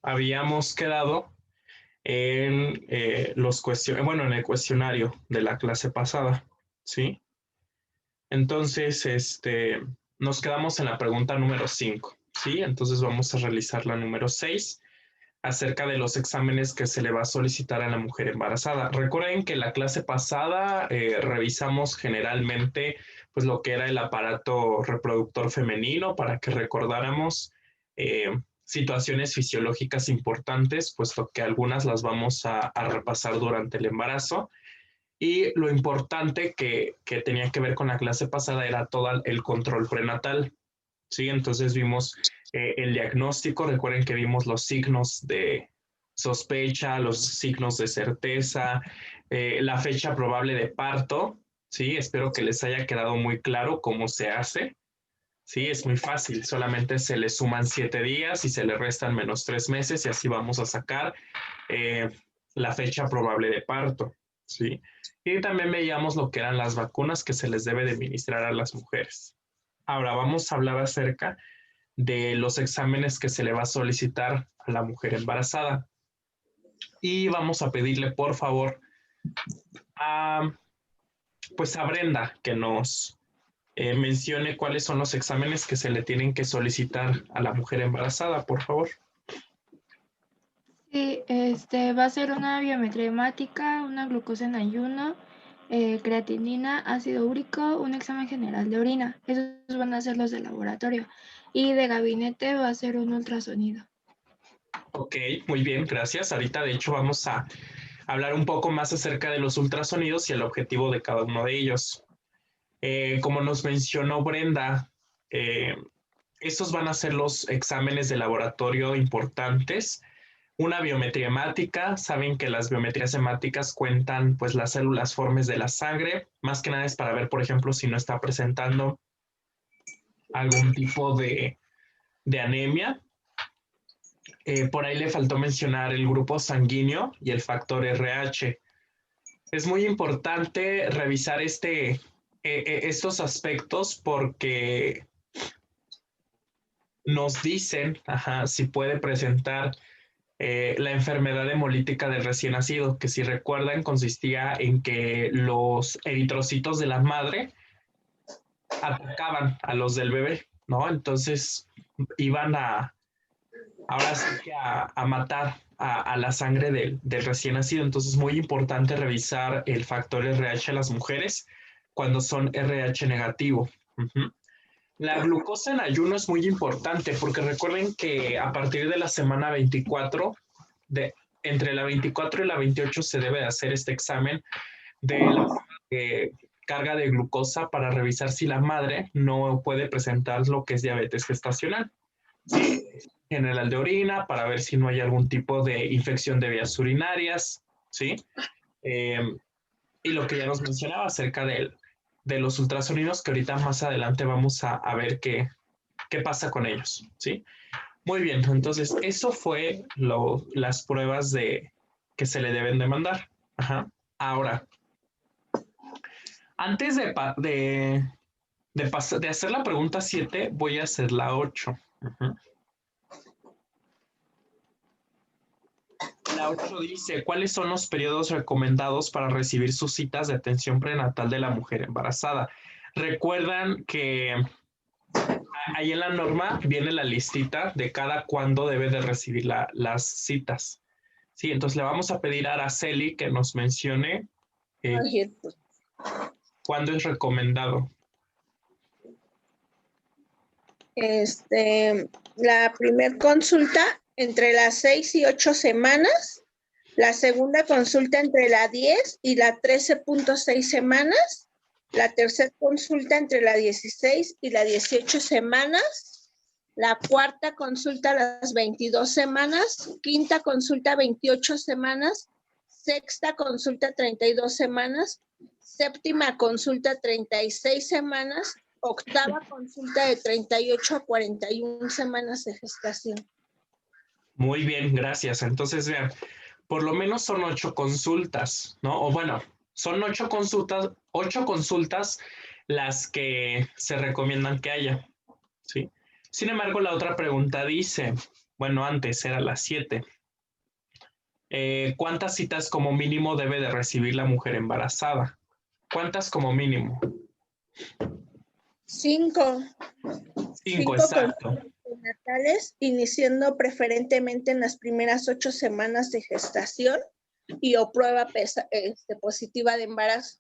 habíamos quedado en en el cuestionario de la clase pasada, ¿sí? Entonces, nos quedamos en la pregunta número 5, ¿sí? Entonces vamos a realizar la número 6 acerca de los exámenes que se le va a solicitar a la mujer embarazada. Recuerden que la clase pasada revisamos generalmente pues lo que era el aparato reproductor femenino para que recordáramos situaciones fisiológicas importantes, puesto que algunas las vamos a repasar durante el embarazo. Y lo importante que tenía que ver con la clase pasada era todo el control prenatal. Sí, entonces vimos el diagnóstico, recuerden que vimos los signos de sospecha, los signos de certeza, la fecha probable de parto, sí, espero que les haya quedado muy claro cómo se hace. Sí, es muy fácil, solamente se le suman 7 días y se le restan -3 meses y así vamos a sacar eh, la fecha probable de parto, ¿sí? Y también veíamos lo que eran las vacunas que se les debe de administrar a las mujeres. Ahora vamos a hablar acerca de los exámenes que se le va a solicitar a la mujer embarazada. Y vamos a pedirle, por favor, a, pues a Brenda que nos mencione cuáles son los exámenes que se le tienen que solicitar a la mujer embarazada, por favor. Sí, va a ser una biometría hemática, una glucosa en ayuno, creatinina, ácido úrico, un examen general de orina. Esos van a ser los de laboratorio. Y de gabinete va a ser un ultrasonido. Ok, muy bien, gracias. Ahorita, de hecho, vamos a hablar un poco más acerca de los ultrasonidos y el objetivo de cada uno de ellos. Como nos mencionó Brenda, estos van a ser los exámenes de laboratorio importantes. Una biometría hemática, saben que las biometrías hemáticas cuentan pues las células formes de la sangre, más que nada es para ver, por ejemplo, si no está presentando algún tipo de anemia. Por ahí le faltó mencionar el grupo sanguíneo y el factor RH. Es muy importante revisar estos aspectos porque nos dicen si puede presentar la enfermedad hemolítica del recién nacido, que si recuerdan consistía en que los eritrocitos de la madre atacaban a los del bebé, ¿no? Entonces iban ahora sí que a matar a la sangre del recién nacido. Entonces es muy importante revisar el factor RH a las mujeres cuando son RH negativo. Uh-huh. La glucosa en ayuno es muy importante porque recuerden que a partir de la semana 24, entre la 24 y la 28 se debe de hacer este examen de la carga de glucosa para revisar si la madre no puede presentar lo que es diabetes gestacional. ¿Sí? General de orina para ver si no hay algún tipo de infección de vías urinarias, ¿sí? Eh, y lo que ya nos mencionaba acerca de los ultrasonidos, que ahorita más adelante vamos a ver qué pasa con ellos, ¿sí? Muy bien, entonces eso fue las pruebas que se le deben de mandar. Ajá. Ahora, antes de hacer la pregunta 7, voy a hacer la 8. Ajá. La 8 dice, ¿cuáles son los periodos recomendados para recibir sus citas de atención prenatal de la mujer embarazada? Recuerdan que ahí en la norma viene la listita de cada cuándo debe de recibir las citas. Sí, entonces le vamos a pedir a Araceli que nos mencione cuándo es recomendado. La primer consulta entre las 6 y 8 semanas, la segunda consulta entre la 10 y la 13.6 semanas, la tercera consulta entre la 16 y la 18 semanas, la cuarta consulta a las 22 semanas, quinta consulta 28 semanas, sexta consulta 32 semanas, séptima consulta 36 semanas, octava consulta de 38 a 41 semanas de gestación. Muy bien, gracias. Entonces, vean, por lo menos son 8 consultas, ¿no? O bueno, son 8 consultas las que se recomiendan que haya, ¿sí? Sin embargo, la otra pregunta dice, bueno, antes era a las 7. ¿Cuántas citas como mínimo debe de recibir la mujer embarazada? ¿Cuántas como mínimo? 5. 5, 5 exacto. consultas prenatales, iniciando preferentemente en las primeras 8 semanas de gestación y o prueba positiva de embarazo.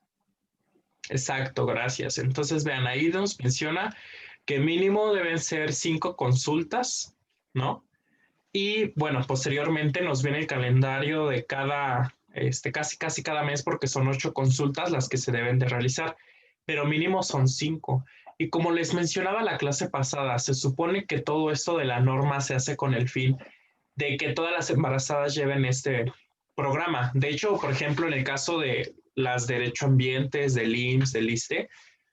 Exacto, gracias. Entonces, vean, ahí nos menciona que mínimo deben ser 5 consultas, ¿no? Y bueno, posteriormente nos viene el calendario de cada, casi cada mes, porque son 8 consultas las que se deben de realizar, pero mínimo son 5. Y como les mencionaba la clase pasada, se supone que todo esto de la norma se hace con el fin de que todas las embarazadas lleven este programa. De hecho, por ejemplo, en el caso de las derechoambientes, del IMSS, del ISSSTE,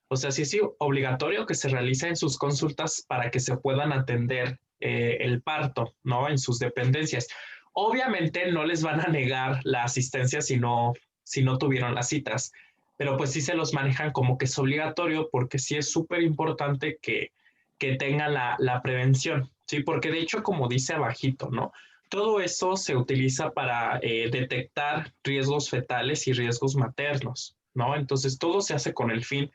o sea, sí es obligatorio que se realicen sus consultas para que se puedan atender el parto, ¿no? En sus dependencias. Obviamente no les van a negar la asistencia si no tuvieron las citas, pero pues sí se los manejan como que es obligatorio porque sí es súper importante que tengan la prevención, ¿sí? Porque de hecho, como dice abajito, ¿no? Todo eso se utiliza para detectar riesgos fetales y riesgos maternos, ¿no? Entonces todo se hace con el fin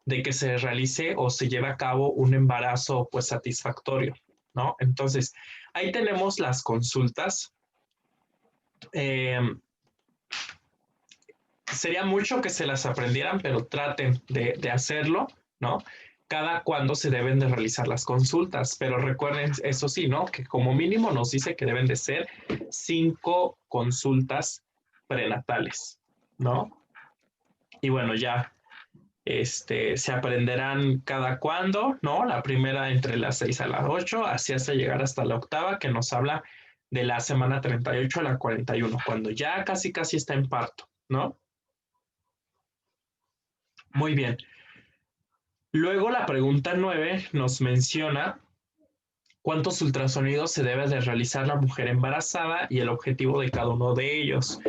de que se realice o se lleve a cabo un embarazo pues satisfactorio, ¿no? Entonces, ahí tenemos las consultas. Sería mucho que se las aprendieran, pero traten de hacerlo, ¿no? Cada cuándo se deben de realizar las consultas, pero recuerden, eso sí, ¿no? Que como mínimo nos dice que deben de ser 5 consultas prenatales, ¿no? Y bueno, ya se aprenderán cada cuándo, ¿no? La primera entre las 6 a las 8, así hasta llegar hasta la octava, que nos habla de la semana 38 a la 41, cuando ya casi está en parto, ¿no? Muy bien. Luego la pregunta 9 nos menciona cuántos ultrasonidos se debe de realizar la mujer embarazada y el objetivo de cada uno de ellos.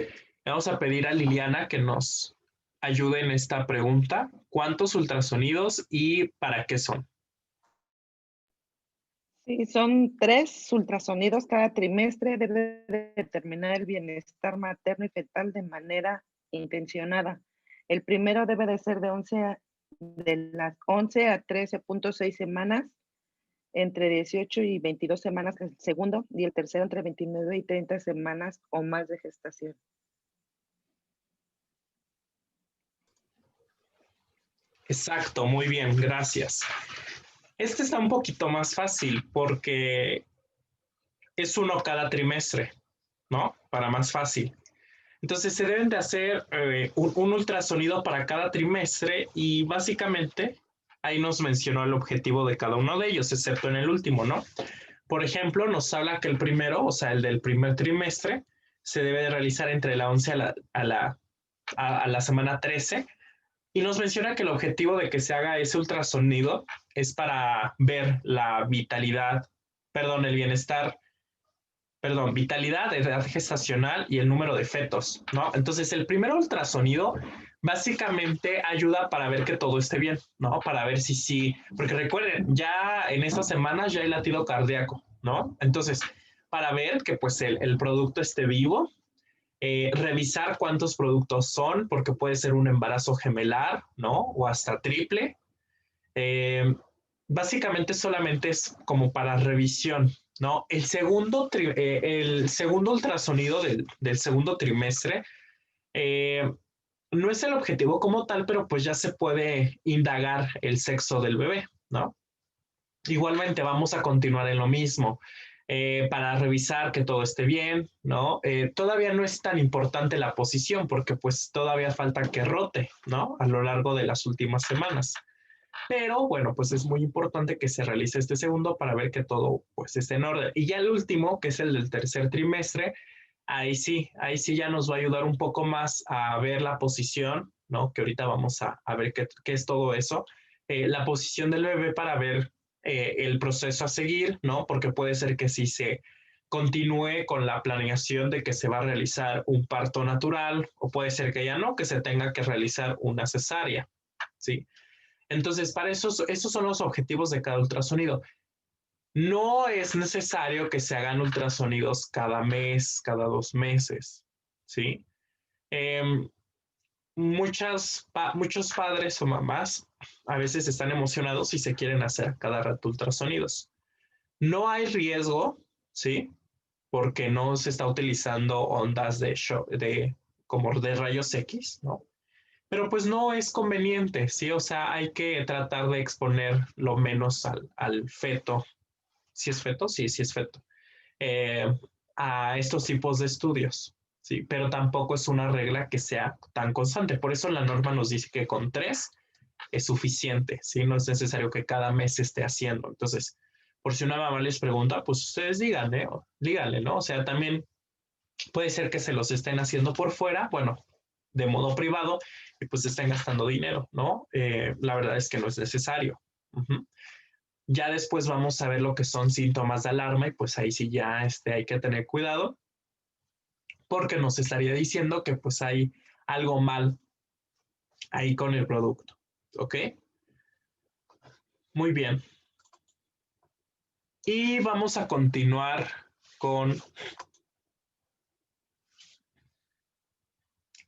Vamos a pedir a Liliana que nos ayude en esta pregunta. ¿Cuántos ultrasonidos y para qué son? Sí, son 3 ultrasonidos cada trimestre. Debe de determinar el bienestar materno y fetal de manera intencionada. El primero debe de ser de las 11 a 13.6 semanas, entre 18 y 22 semanas el segundo, y el tercero entre 29 y 30 semanas o más de gestación. Exacto, muy bien, gracias. Este está un poquito más fácil porque es uno cada trimestre, ¿no? Para más fácil. Entonces se deben de hacer un ultrasonido para cada trimestre y básicamente ahí nos mencionó el objetivo de cada uno de ellos, excepto en el último, ¿no? Por ejemplo, nos habla que el primero, o sea, el del primer trimestre, se debe de realizar entre la 11 a la semana 13 y nos menciona que el objetivo de que se haga ese ultrasonido es para ver la vitalidad, perdón, el bienestar, perdón, vitalidad, edad gestacional y el número de fetos, ¿no? Entonces, el primer ultrasonido básicamente ayuda para ver que todo esté bien, ¿no? Para ver si sí, porque recuerden, ya en estas semanas ya hay latido cardíaco, ¿no? Entonces, para ver que pues el producto esté vivo, revisar cuántos productos son, porque puede ser un embarazo gemelar, ¿no? O hasta triple. Eh, Básicamente solamente es como para revisión, ¿no? El segundo ultrasonido del segundo trimestre no es el objetivo como tal, pero pues ya se puede indagar el sexo del bebé, ¿no? Igualmente vamos a continuar en lo mismo. Para revisar que todo esté bien, ¿no? Todavía no es tan importante la posición porque pues todavía falta que rote, ¿no? A lo largo de las últimas semanas. Pero bueno, pues es muy importante que se realice este segundo para ver que todo pues esté en orden. Y ya el último, que es el del tercer trimestre, ahí sí ya nos va a ayudar un poco más a ver la posición, ¿no? Que ahorita vamos a ver qué es todo eso. La posición del bebé para ver el proceso a seguir, ¿no? Porque puede ser que sí se continúe con la planeación de que se va a realizar un parto natural o puede ser que ya no, que se tenga que realizar una cesárea, ¿sí? Entonces, para esos son los objetivos de cada ultrasonido. No es necesario que se hagan ultrasonidos cada mes, cada 2 meses, ¿sí? Muchos padres o mamás a veces están emocionados y se quieren hacer a cada rato ultrasonidos. No hay riesgo, ¿sí? Porque no se está utilizando ondas como de rayos X, ¿no? Pero pues no es conveniente, ¿sí? O sea, hay que tratar de exponer lo menos al feto. ¿Si es feto? Sí, sí es feto. eh, a estos tipos de estudios, ¿sí? Pero tampoco es una regla que sea tan constante. Por eso la norma nos dice que con 3 es suficiente, ¿sí? No es necesario que cada mes se esté haciendo. Entonces, por si una mamá les pregunta, pues ustedes díganle, ¿no? O sea, también puede ser que se los estén haciendo por fuera, bueno, de modo privado, y pues estén gastando dinero, ¿no? La verdad es que no es necesario. Uh-huh. Ya después vamos a ver lo que son síntomas de alarma y pues ahí sí ya hay que tener cuidado porque nos estaría diciendo que pues hay algo mal ahí con el producto. ¿Ok? Muy bien. Y vamos a continuar con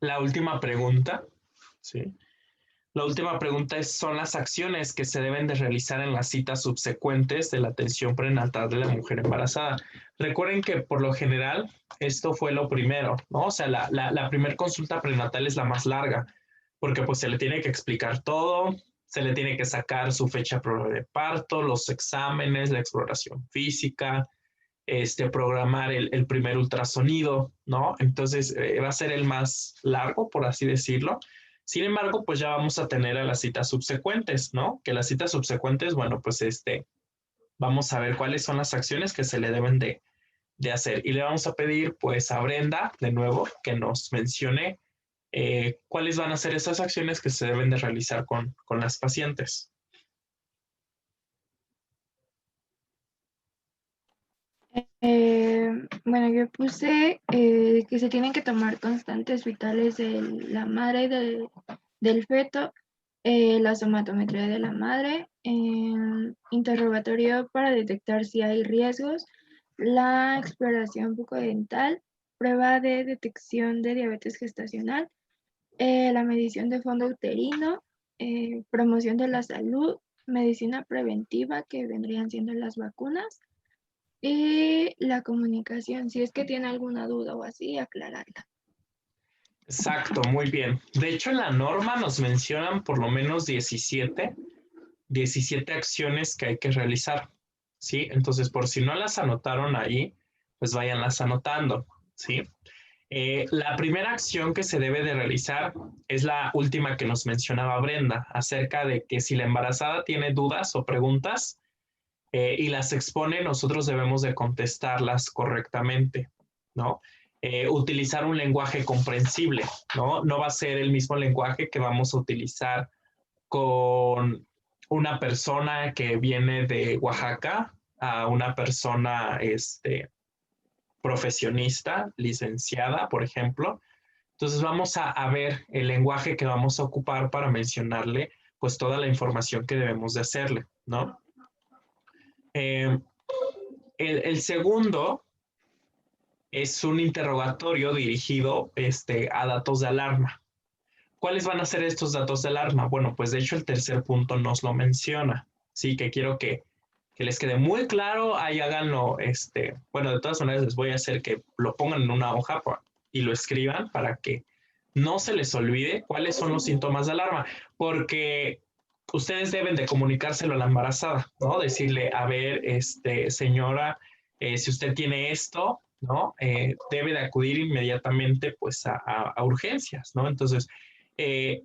la última pregunta. ¿Sí? La última pregunta son las acciones que se deben de realizar en las citas subsecuentes de la atención prenatal de la mujer embarazada. Recuerden que por lo general esto fue lo primero, ¿no? O sea, la primera consulta prenatal es la más larga, porque pues se le tiene que explicar todo, se le tiene que sacar su fecha probable de parto, los exámenes, la exploración física, programar el primer ultrasonido, ¿no? Entonces va a ser el más largo, por así decirlo. Sin embargo, pues ya vamos a tener a las citas subsecuentes, ¿no? Que las citas subsecuentes, bueno, pues vamos a ver cuáles son las acciones que se le deben de hacer. Y le vamos a pedir, pues, a Brenda, de nuevo, que nos mencione cuáles van a ser esas acciones que se deben de realizar con las pacientes. Bueno, yo puse que se tienen que tomar constantes vitales de la madre y del feto, la somatometría de la madre, interrogatorio para detectar si hay riesgos, la exploración bucodental, prueba de detección de diabetes gestacional, la medición de fondo uterino, promoción de la salud, medicina preventiva, que vendrían siendo las vacunas, y la comunicación, si es que tiene alguna duda o así, aclararla. Exacto, muy bien. De hecho, en la norma nos mencionan por lo menos 17 acciones que hay que realizar, ¿sí? Entonces, por si no las anotaron ahí, pues váyanlas anotando, ¿sí? La primera acción que se debe de realizar es la última que nos mencionaba Brenda, acerca de que si la embarazada tiene dudas o preguntas y las expone, nosotros debemos de contestarlas correctamente, ¿no? Utilizar un lenguaje comprensible, ¿no? No va a ser el mismo lenguaje que vamos a utilizar con una persona que viene de Oaxaca a una persona profesionista, licenciada, por ejemplo. Entonces vamos a ver el lenguaje que vamos a ocupar para mencionarle pues toda la información que debemos de hacerle, ¿no? El segundo es un interrogatorio dirigido a datos de alarma. ¿Cuáles van a ser estos datos de alarma? Bueno, pues de hecho el tercer punto nos lo menciona. Sí, que quiero que les quede muy claro, ahí háganlo, bueno, de todas maneras les voy a hacer que lo pongan en una hoja y lo escriban para que no se les olvide cuáles son los síntomas de alarma, porque ustedes deben de comunicárselo a la embarazada, ¿no? Decirle, a ver, señora, si usted tiene esto, ¿no? Debe de acudir inmediatamente, pues, a urgencias, ¿no? Entonces,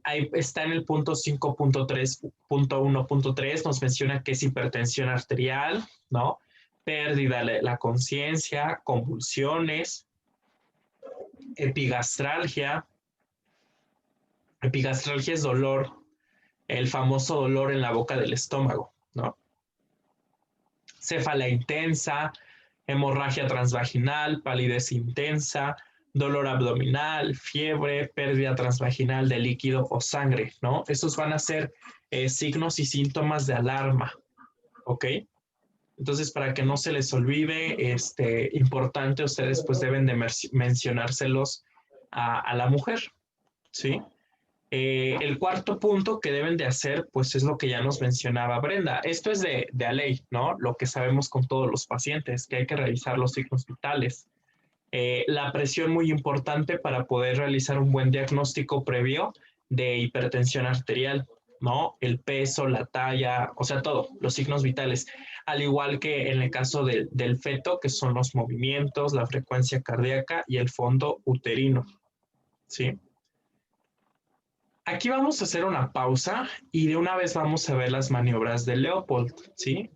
ahí está en el punto 5.3.1.3, nos menciona que es hipertensión arterial, ¿no? Pérdida de la conciencia, convulsiones, epigastralgia. Epigastralgia es dolor, el famoso dolor en la boca del estómago, ¿no? Cefalea intensa, hemorragia transvaginal, palidez intensa, dolor abdominal, fiebre, pérdida transvaginal de líquido o sangre, ¿no? Esos van a ser signos y síntomas de alarma, ¿ok? Entonces, para que no se les olvide, importante, ustedes pues deben de mencionárselos a la mujer, ¿sí? El cuarto punto que deben de hacer, pues es lo que ya nos mencionaba Brenda. Esto es de a ley, ¿no? Lo que sabemos con todos los pacientes, que hay que revisar los signos vitales. La presión muy importante para poder realizar un buen diagnóstico previo de hipertensión arterial, ¿no? El peso, la talla, o sea, todo, los signos vitales. Al igual que en el caso del feto, que son los movimientos, la frecuencia cardíaca y el fondo uterino, ¿sí? Aquí vamos a hacer una pausa y de una vez vamos a ver las maniobras de Leopold, ¿sí?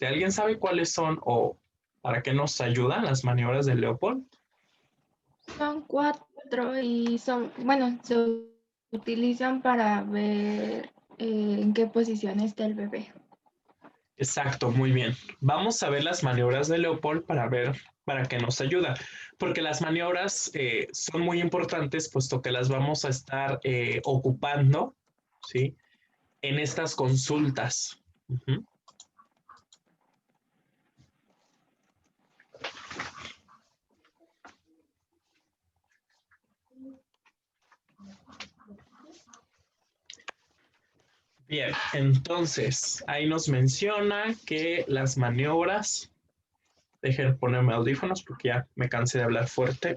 ¿Alguien sabe cuáles son o para qué nos ayudan las maniobras de Leopold? Son 4 y son, bueno, se utilizan para ver en qué posición está el bebé. Exacto, muy bien. Vamos a ver las maniobras de Leopold para ver para qué nos ayuda, porque las maniobras son muy importantes puesto que las vamos a estar ocupando, ¿sí? En estas consultas. Ujú. Bien, entonces ahí nos menciona que las maniobras, dejen ponerme audífonos porque ya me cansé de hablar fuerte.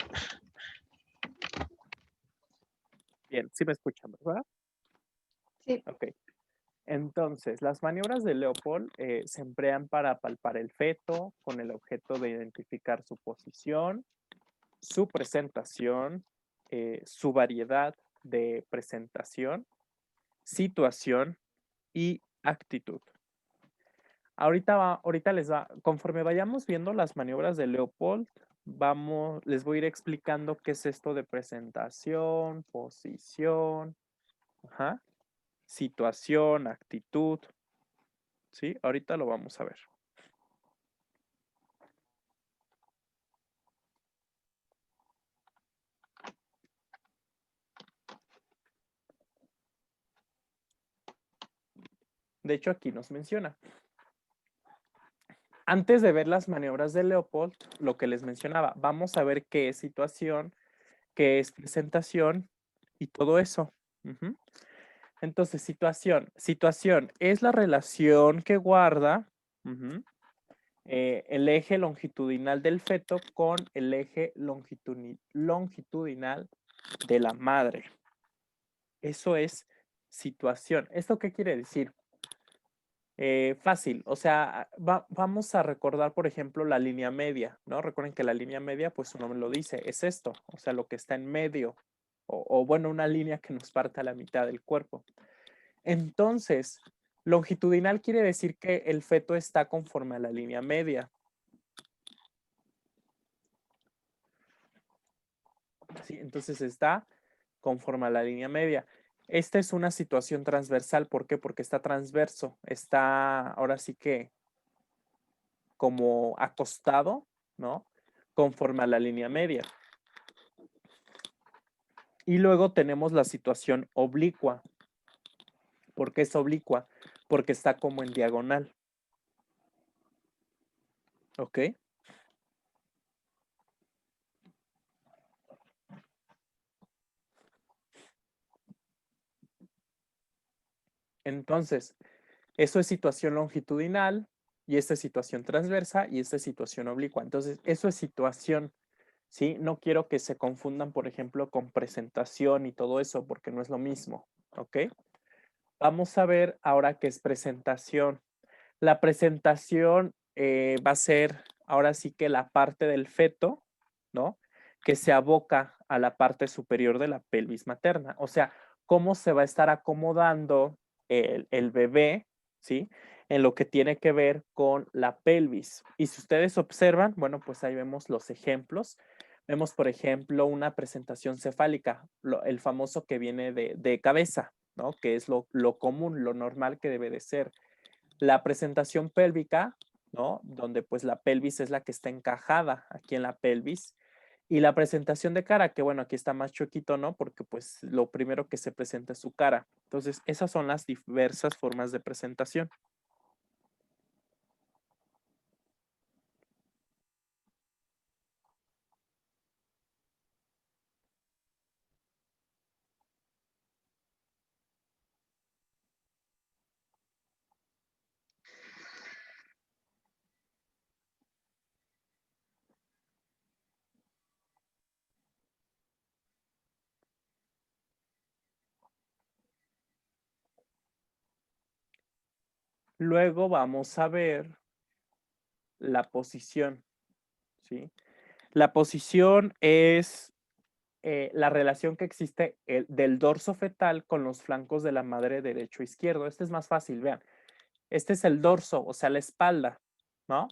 Bien, sí me escuchan, ¿verdad? Sí. Ok. Entonces, las maniobras de Leopold se emplean para palpar el feto con el objeto de identificar su posición, su presentación, su variedad de presentación, situación y actitud. Ahorita conforme vayamos viendo las maniobras de Leopold, les voy a ir explicando qué es esto de presentación, posición, situación, actitud. ¿Sí? Ahorita lo vamos a ver. De hecho, aquí nos menciona. Antes de ver las maniobras de Leopold, lo que les mencionaba, vamos a ver qué es situación, qué es presentación y todo eso. Entonces, situación. Situación es la relación que guarda el eje longitudinal del feto con el eje longitudinal de la madre. Eso es situación. ¿Esto qué quiere decir? Fácil, o sea, vamos a recordar, por ejemplo, la línea media, ¿no? Recuerden que la línea media, pues su nombre lo dice, es esto, o sea, lo que está en medio, o bueno, una línea que nos parte a la mitad del cuerpo. Entonces, longitudinal quiere decir que el feto está conforme a la línea media. Sí, entonces está conforme a la línea media. Esta es una situación transversal, ¿por qué? Porque está transverso, está ahora sí que como acostado, ¿no? Conforme a la línea media. Y luego tenemos la situación oblicua. ¿Por qué es oblicua? Porque está como en diagonal. ¿Ok? Entonces, eso es situación longitudinal y esta es situación transversa y esta es situación oblicua. Entonces, eso es situación, ¿sí? No quiero que se confundan, por ejemplo, con presentación y todo eso, porque no es lo mismo, ¿ok? Vamos a ver ahora qué es presentación. La presentación va a ser ahora sí que la parte del feto, ¿no? Que se aboca a la parte superior de la pelvis materna. O sea, cómo se va a estar acomodando el bebé, ¿sí? En lo que tiene que ver con la pelvis. Y si ustedes observan, bueno, pues ahí vemos los ejemplos. Vemos, por ejemplo, una presentación cefálica, el famoso que viene de cabeza, ¿no? Que es lo común, lo normal que debe de ser. La presentación pélvica, ¿no? Donde pues la pelvis es la que está encajada aquí en la pelvis. Y la presentación de cara, que bueno, aquí está más choquito, ¿no? Porque pues lo primero que se presenta es su cara. Entonces, esas son las diversas formas de presentación. Luego vamos a ver la posición, ¿sí? La posición es la relación que existe del dorso fetal con los flancos de la madre derecho e izquierdo. Este es más fácil, vean. Este es el dorso, o sea, la espalda, ¿no?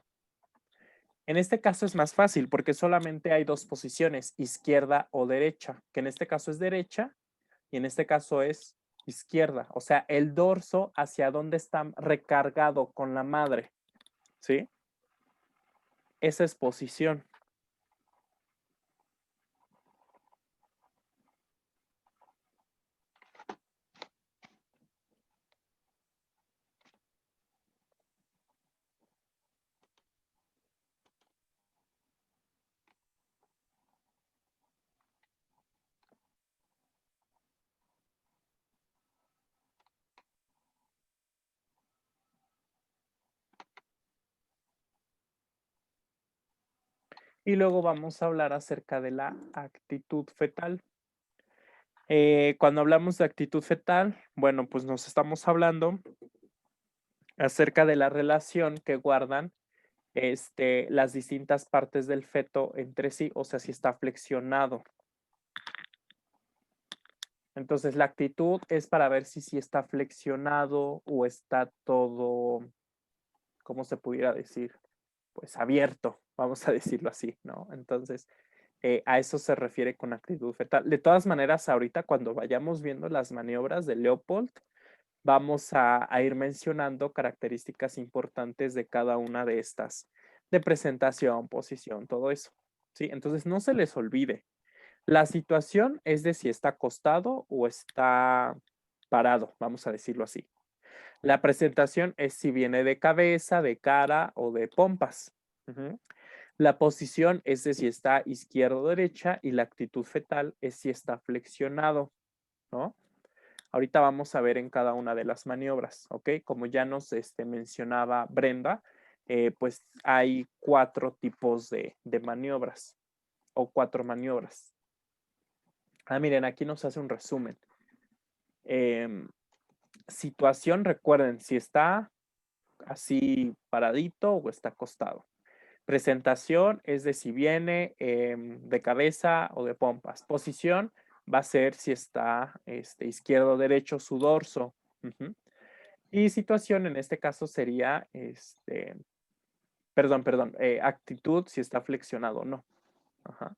En este caso es más fácil porque solamente hay dos posiciones, izquierda o derecha, que en este caso es derecha y en este caso es izquierda. O sea, el dorso hacia dónde está recargado con la madre, ¿sí? Esa es posición. Y luego vamos a hablar acerca de la actitud fetal. Cuando hablamos de actitud fetal, bueno, pues nos estamos hablando acerca de la relación que guardan las distintas partes del feto entre sí, o sea, si está flexionado. Entonces, la actitud es para ver si está flexionado o está todo, ¿cómo se pudiera decir? Pues abierto, vamos a decirlo así, ¿no? Entonces, a eso se refiere con actitud fetal. De todas maneras, ahorita cuando vayamos viendo las maniobras de Leopold, vamos a ir mencionando características importantes de cada una de estas, de presentación, posición, todo eso, ¿sí? Entonces, no se les olvide. La situación es de si está acostado o está parado, vamos a decirlo así. La presentación es si viene de cabeza, de cara o de pompas. La posición es de si está izquierda o derecha y la actitud fetal es si está flexionado, ¿no? Ahorita vamos a ver en cada una de las maniobras, ¿ok? Como ya nos mencionaba Brenda, pues hay 4 tipos de maniobras o 4 maniobras. Miren, aquí nos hace un resumen. Situación, recuerden, si está así paradito o está acostado. Presentación es de si viene de cabeza o de pompas. Posición va a ser si está izquierdo o derecho su dorso. Y situación en este caso sería, actitud si está flexionado o no. Ajá.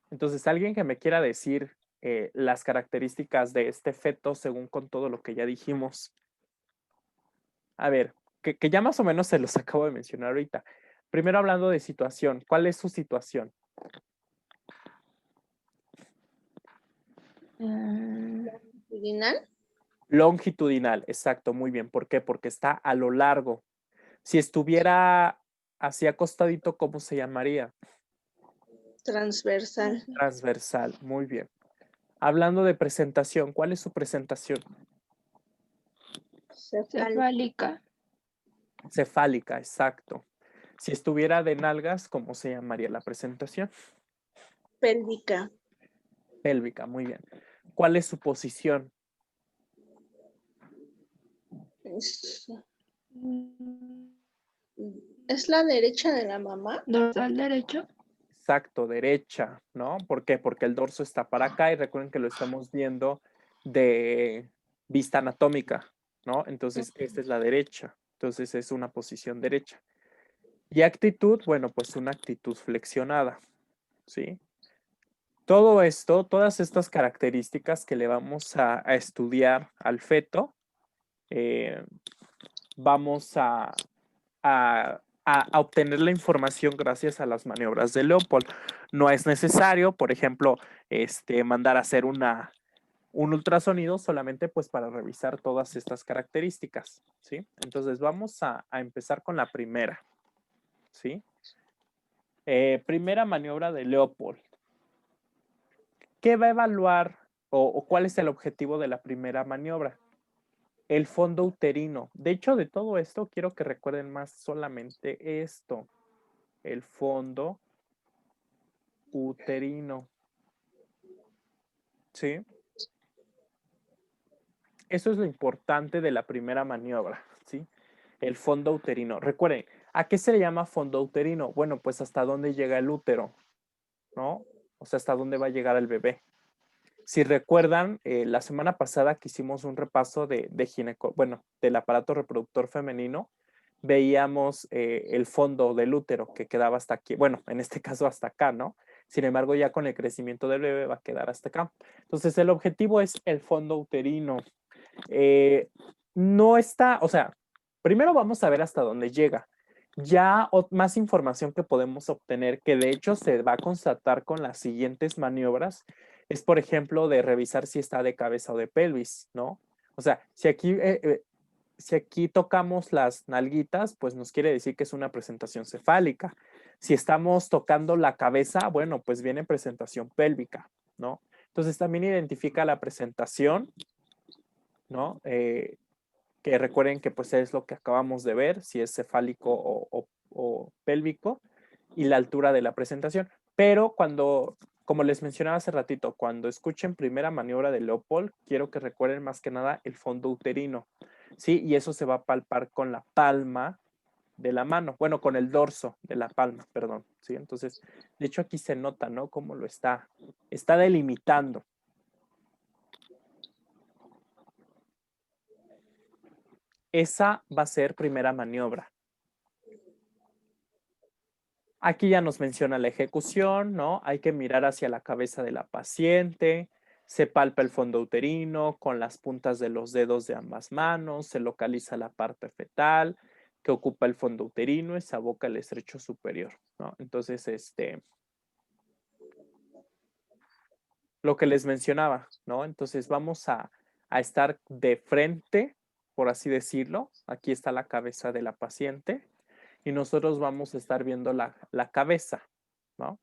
Entonces, alguien que me quiera decir las características de este feto según con todo lo que ya dijimos. A ver, que ya más o menos se los acabo de mencionar ahorita. Primero hablando de situación, ¿cuál es su situación? ¿Longitudinal? Longitudinal, exacto, muy bien. ¿Por qué? Porque está a lo largo. Si estuviera así acostadito, ¿cómo se llamaría? Transversal. Transversal, muy bien. Hablando de presentación, ¿cuál es su presentación? Cefálica. Cefálica, exacto. Si estuviera de nalgas, ¿cómo se llamaría la presentación? Pélvica. Pélvica, muy bien. ¿Cuál es su posición? ¿Es la derecha de la mamá? Dorsal derecho. Exacto, derecha, ¿no? ¿Por qué? Porque el dorso está para acá y recuerden que lo estamos viendo de vista anatómica, ¿no? Entonces, esta es la derecha. Entonces, es una posición derecha. Y actitud, bueno, pues una actitud flexionada, ¿sí? Todo esto, todas estas características que le vamos a estudiar al feto, vamos a obtener la información gracias a las maniobras de Leopold. No es necesario, por ejemplo, mandar a hacer un ultrasonido solamente pues para revisar todas estas características, ¿sí? Entonces vamos a empezar con la primera, ¿sí? Primera maniobra de Leopold. ¿Qué va a evaluar o cuál es el objetivo de la primera maniobra? El fondo uterino. De hecho, de todo esto, quiero que recuerden más solamente esto. El fondo uterino. ¿Sí? eso es lo importante de la primera maniobra, ¿sí? El fondo uterino. Recuerden, ¿a qué se le llama fondo uterino? Bueno, pues hasta dónde llega el útero, ¿no? O sea, hasta dónde va a llegar el bebé. Si recuerdan, la semana pasada que hicimos un repaso del aparato reproductor femenino, veíamos el fondo del útero que quedaba hasta aquí, bueno, en este caso hasta acá, ¿no? Sin embargo, ya con el crecimiento del bebé va a quedar hasta acá. Entonces, el objetivo es el fondo uterino. No está, o sea, primero vamos a ver hasta dónde llega. Ya más información que podemos obtener, que de hecho se va a constatar con las siguientes maniobras, es por ejemplo de revisar si está de cabeza o de pelvis, ¿no? O sea, si aquí tocamos las nalguitas, pues nos quiere decir que es una presentación cefálica. Si estamos tocando la cabeza, bueno, pues viene presentación pélvica, ¿no? Entonces también identifica la presentación, ¿no? Que recuerden que pues es lo que acabamos de ver, si es cefálico o pélvico, y la altura de la presentación. Pero como les mencionaba hace ratito, cuando escuchen primera maniobra de Leopold, quiero que recuerden más que nada el fondo uterino, ¿sí? Y eso se va a palpar con la palma de la mano, bueno, con el dorso de la palma, perdón, ¿sí? Entonces, de hecho aquí se nota, ¿no? Cómo lo está delimitando. Esa va a ser primera maniobra. Aquí ya nos menciona la ejecución, ¿no? Hay que mirar hacia la cabeza de la paciente, se palpa el fondo uterino con las puntas de los dedos de ambas manos, se localiza la parte fetal que ocupa el fondo uterino y se aboca el estrecho superior, ¿no? Entonces, lo que les mencionaba, ¿no? Entonces vamos a estar de frente, por así decirlo. Aquí está la cabeza de la paciente y nosotros vamos a estar viendo la cabeza, ¿no?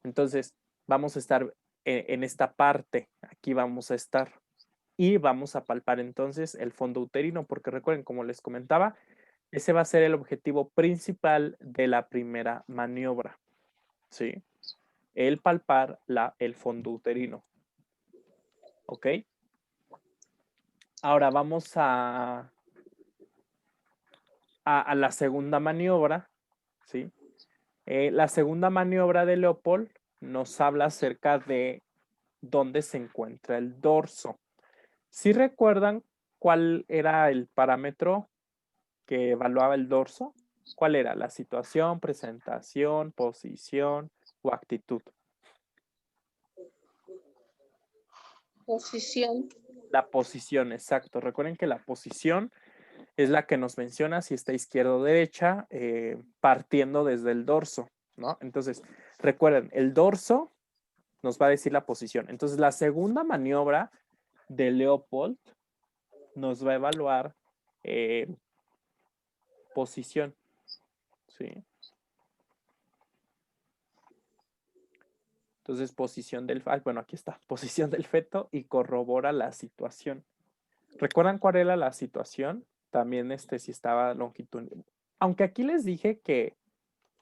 Entonces, vamos a estar en esta parte, aquí vamos a estar y vamos a palpar entonces el fondo uterino, porque recuerden, como les comentaba, ese va a ser el objetivo principal de la primera maniobra, ¿sí? El palpar el fondo uterino, ¿ok? Ahora vamos a la segunda maniobra, ¿sí? La segunda maniobra de Leopold nos habla acerca de dónde se encuentra el dorso. ¿Sí recuerdan cuál era el parámetro que evaluaba el dorso? ¿Cuál era? La situación, presentación, posición o actitud. Posición. La posición, exacto. Recuerden que la posición es la que nos menciona si está izquierda o derecha, partiendo desde el dorso, ¿no? Entonces, recuerden, el dorso nos va a decir la posición. Entonces, la segunda maniobra de Leopold nos va a evaluar posición, ¿sí? Entonces, posición del feto, bueno, aquí está, posición del feto y corrobora la situación. ¿Recuerdan cuál era la situación? También si estaba longitudinal. Aunque aquí les dije que,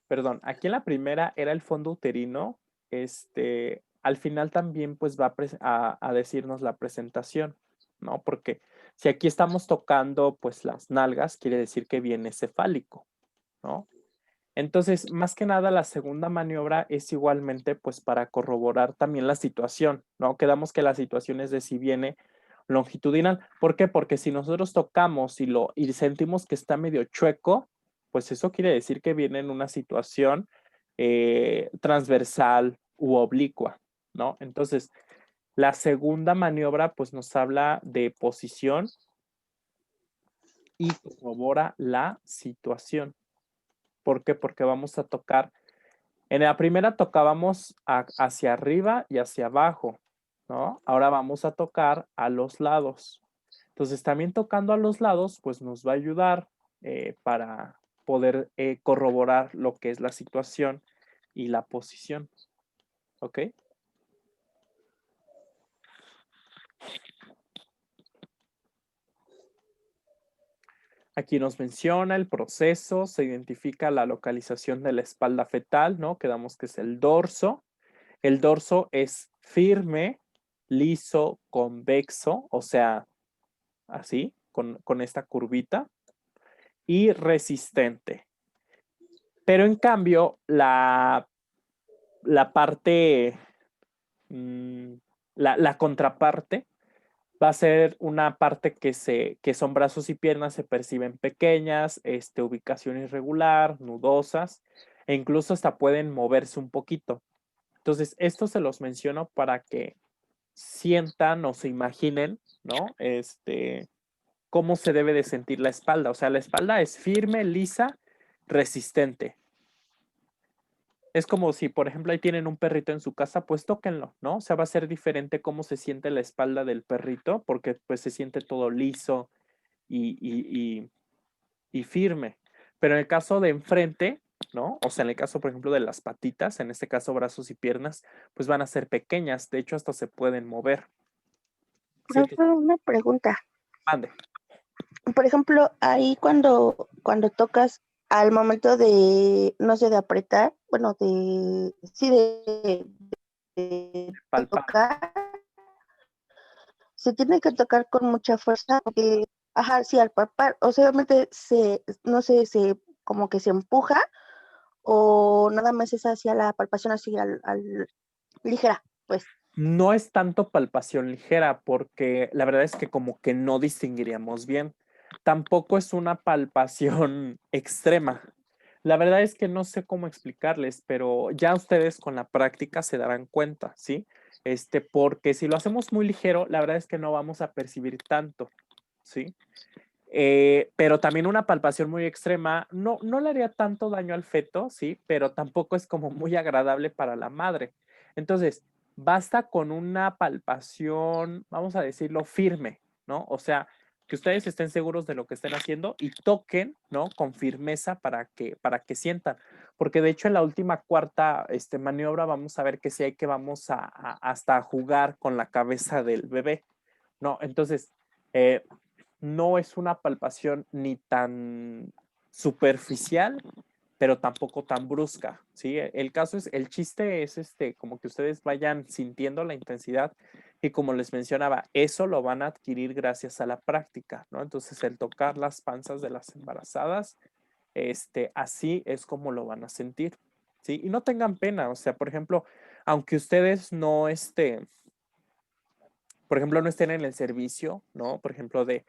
perdón, aquí en la primera era el fondo uterino, al final también pues va a decirnos la presentación, ¿no? Porque si aquí estamos tocando pues las nalgas, quiere decir que viene cefálico, ¿no? Entonces, más que nada, la segunda maniobra es igualmente pues para corroborar también la situación, ¿no? Quedamos que la situación es de si viene longitudinal. ¿Por qué? Porque si nosotros tocamos y sentimos que está medio chueco, pues eso quiere decir que viene en una situación transversal u oblicua, ¿no? Entonces, la segunda maniobra pues nos habla de posición y corrobora la situación. ¿Por qué? Porque vamos a tocar, en la primera tocábamos hacia arriba y hacia abajo, ¿no? Ahora vamos a tocar a los lados. Entonces, también tocando a los lados, pues nos va a ayudar para poder corroborar lo que es la situación y la posición, ¿ok? Aquí nos menciona el proceso, se identifica la localización de la espalda fetal, ¿no? Quedamos que es el dorso. El dorso es firme, liso, convexo, o sea, así, con esta curvita, y resistente. Pero en cambio, la parte, la contraparte, va a ser una parte que son brazos y piernas, se perciben pequeñas, ubicación irregular, nudosas, e incluso hasta pueden moverse un poquito. Entonces, esto se los menciono para que sientan o se imaginen, ¿no? Cómo se debe de sentir la espalda. O sea, la espalda es firme, lisa, resistente. Es como si, por ejemplo, ahí tienen un perrito en su casa, pues tóquenlo, ¿no? O sea, va a ser diferente cómo se siente la espalda del perrito, porque pues se siente todo liso y firme. Pero en el caso de enfrente, ¿no? O sea, en el caso, por ejemplo, de las patitas, en este caso brazos y piernas, pues van a ser pequeñas, de hecho hasta se pueden mover. ¿Sí? Profe, una pregunta. Mande. Por ejemplo, ahí cuando tocas al momento de, no sé, de apretar, bueno, sí, de Palpar. tocar, se tiene que tocar con mucha fuerza, porque, ajá, sí, al palpar, o sea, obviamente no sé, como que se empuja, o nada más es hacia la palpación así ligera, pues. No es tanto palpación ligera, porque la verdad es que como que no distinguiríamos bien. Tampoco es una palpación extrema. La verdad es que no sé cómo explicarles, pero ya ustedes con la práctica se darán cuenta, ¿sí? Porque si lo hacemos muy ligero, la verdad es que no vamos a percibir tanto, ¿sí? Pero también una palpación muy extrema no le haría tanto daño al feto, ¿sí? Pero tampoco es como muy agradable para la madre. Entonces, basta con una palpación, vamos a decirlo, firme, ¿no? O sea, que ustedes estén seguros de lo que estén haciendo y toquen, ¿no? Con firmeza para que sientan. Porque de hecho en la última cuarta maniobra vamos a ver que sí hay que vamos hasta jugar con la cabeza del bebé, ¿no? Entonces, no es una palpación ni tan superficial, pero tampoco tan brusca, ¿sí? El caso es, el chiste es como que ustedes vayan sintiendo la intensidad y como les mencionaba, eso lo van a adquirir gracias a la práctica, ¿no? Entonces, el tocar las panzas de las embarazadas, así es como lo van a sentir, ¿sí? Y no tengan pena, o sea, por ejemplo, aunque ustedes no, por ejemplo, no estén en el servicio, ¿no? Por ejemplo, de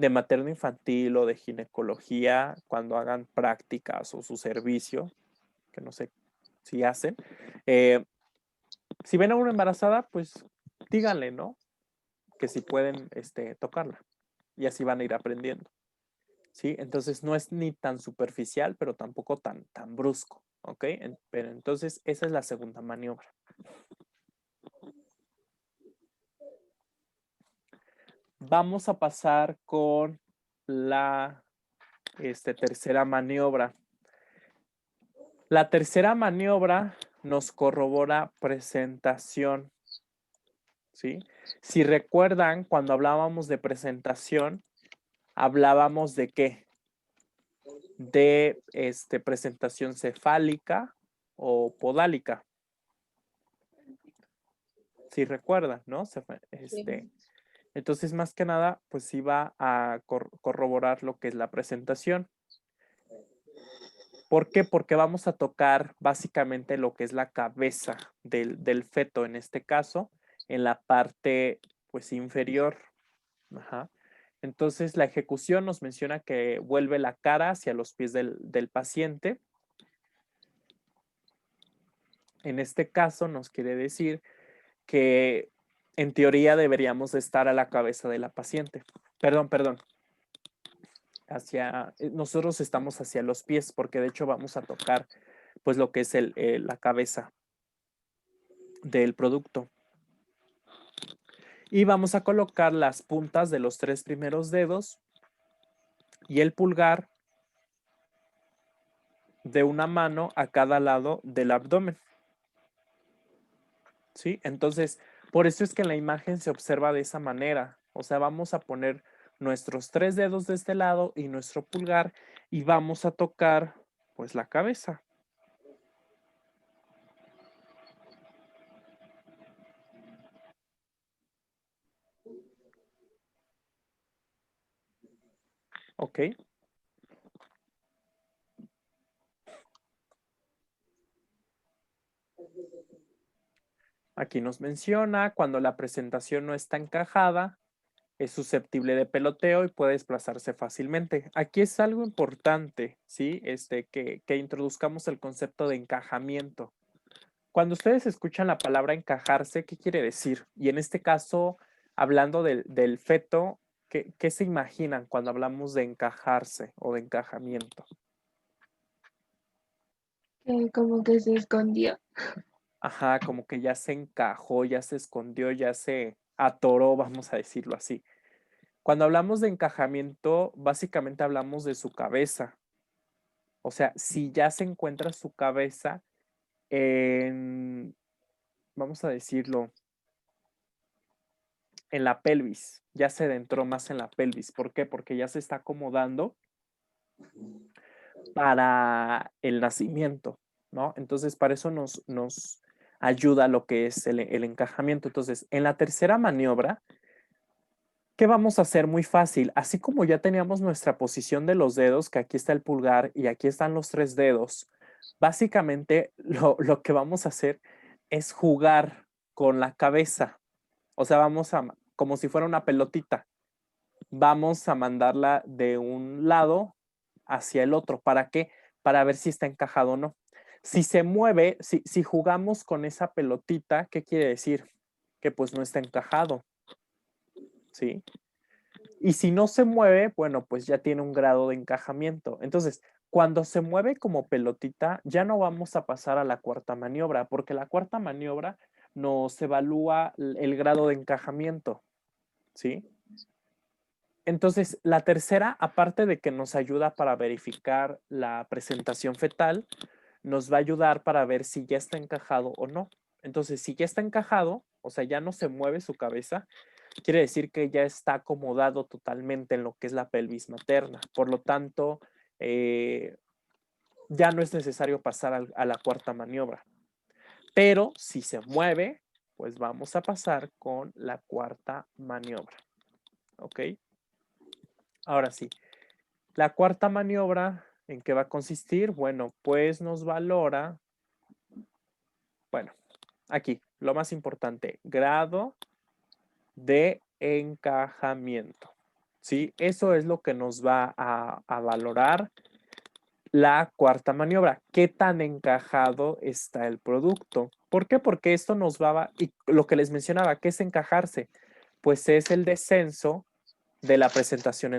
materno infantil o de ginecología, cuando hagan prácticas o su servicio, que no sé si hacen. Si ven a una embarazada, pues díganle, ¿no? Que si pueden tocarla. Y así van a ir aprendiendo. ¿Sí? Entonces no es ni tan superficial, pero tampoco tan brusco. ¿Ok? Pero entonces esa es la segunda maniobra. Vamos a pasar con la tercera maniobra. La tercera maniobra nos corrobora presentación, ¿sí? Si recuerdan, cuando hablábamos de presentación, hablábamos de qué? De presentación cefálica o podálica. Si recuerdan, ¿no? Entonces, más que nada, pues iba a corroborar lo que es la presentación. ¿Por qué? Porque vamos a tocar básicamente lo que es la cabeza del feto, en este caso, en la parte pues inferior. Ajá. Entonces la ejecución nos menciona que vuelve la cara hacia los pies del paciente. En este caso nos quiere decir que en teoría deberíamos estar a la cabeza de la paciente. Perdón. Nosotros estamos hacia los pies porque de hecho vamos a tocar pues lo que es la cabeza del producto. Y vamos a colocar las puntas de los 3 primeros dedos y el pulgar de una mano a cada lado del abdomen. ¿Sí? Entonces, por eso es que en la imagen se observa de esa manera. O sea, vamos a poner nuestros 3 dedos de este lado y nuestro pulgar y vamos a tocar pues la cabeza. ¿Ok? Aquí nos menciona cuando la presentación no está encajada, es susceptible de peloteo y puede desplazarse fácilmente. Aquí es algo importante, ¿sí? Que introduzcamos el concepto de encajamiento. Cuando ustedes escuchan la palabra encajarse, ¿qué quiere decir? Y en este caso, hablando del feto, ¿qué se imaginan cuando hablamos de encajarse o de encajamiento? Como que se escondió. Ajá, como que ya se encajó, ya se escondió, ya se atoró, vamos a decirlo así. Cuando hablamos de encajamiento, básicamente hablamos de su cabeza. O sea, si ya se encuentra su cabeza en, vamos a decirlo, en la pelvis, ya se adentró más en la pelvis. ¿Por qué? Porque ya se está acomodando para el nacimiento, ¿no? Entonces, para eso nos ayuda lo que es el encajamiento. Entonces, en la tercera maniobra, ¿qué vamos a hacer? Muy fácil. Así como ya teníamos nuestra posición de los dedos, que aquí está el pulgar y aquí están los 3 dedos, básicamente lo que vamos a hacer es jugar con la cabeza. O sea, como si fuera una pelotita, vamos a mandarla de un lado hacia el otro. ¿Para qué? Para ver si está encajado o no. Si se mueve, si jugamos con esa pelotita, ¿qué quiere decir? Que pues no está encajado. ¿Sí? Y si no se mueve, bueno, pues ya tiene un grado de encajamiento. Entonces, cuando se mueve como pelotita, ya no vamos a pasar a la cuarta maniobra, porque la cuarta maniobra nos evalúa el grado de encajamiento, ¿sí? Entonces, la tercera, aparte de que nos ayuda para verificar la presentación fetal, nos va a ayudar para ver si ya está encajado o no. Entonces, si ya está encajado, o sea, ya no se mueve su cabeza, quiere decir que ya está acomodado totalmente en lo que es la pelvis materna. Por lo tanto, ya no es necesario pasar a la cuarta maniobra. Pero si se mueve, pues vamos a pasar con la cuarta maniobra. ¿Ok? Ahora sí, la cuarta maniobra, ¿en qué va a consistir? Bueno, pues nos valora, bueno, aquí, lo más importante, grado de encajamiento. ¿Sí? Eso es lo que nos va a valorar la cuarta maniobra. ¿Qué tan encajado está el producto? ¿Por qué? Porque esto nos va y lo que les mencionaba, ¿qué es encajarse? Pues es el descenso de la presentación en